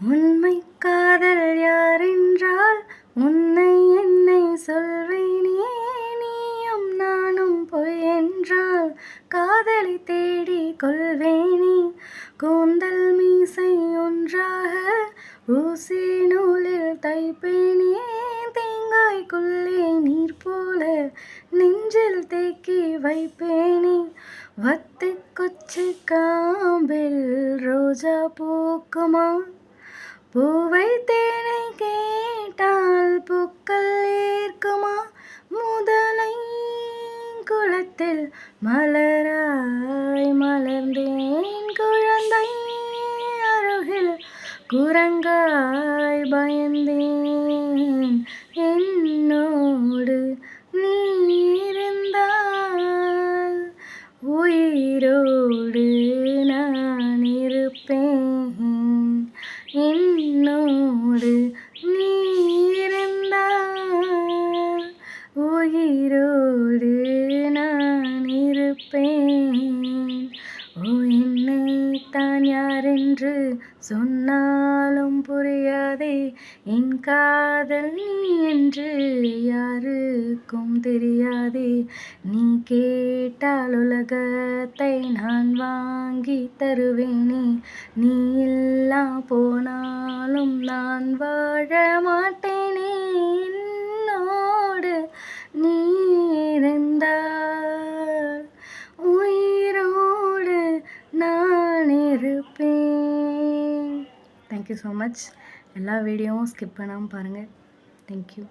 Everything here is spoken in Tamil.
உண்மை காதல் யாரென்றால் உன்னை என்னை சொல்வேனே. நீயும் நானும் பொய் என்றால் காதலை தேடிக் கொள்வேனே. கூந்தல் மீசை ஒன்றாக ஊசி நூலில் தைப்பேனே. தேங்காய்க்குள்ளே நீர் போல நெஞ்சில் தேக்கி வைப்பேனே. வத்தை கொச்சை காம்பில் ரோஜா பூக்குமா? பூவை தேனை கேட்டால் பூக்கள் ஏற்குமா? முதலை குளத்தில் மலராய் மலர்ந்தேன். குழந்தை அருகில் குரங்காய் பயந்தேன். என்னோடு நீ இருந்தால் உயிரோடு நான் இருப்பேன். என்னோடு நீ இருந்தால் உயிரோடு நான் இருப்பேன். ஓ, என்னைத்தான் யாரென்று சொன்னாலும் புரியாதே. என் காதல் நீ என்று யாருக்கும் தெரியாதே. நீ கேட்டால் உலகத்தை நான் வாங்கி தருவேனே. நீ இல்லா போனாலும் நான் வாழ மாட்டேனே. என்னோடு நீ இருந்தால் உயிரோடு நான் இருப்பேன். Thank you so much. எல்லா வீடியோவும் ஸ்கிப் பண்ணாமல் பாருங்கள். தேங்க்யூ.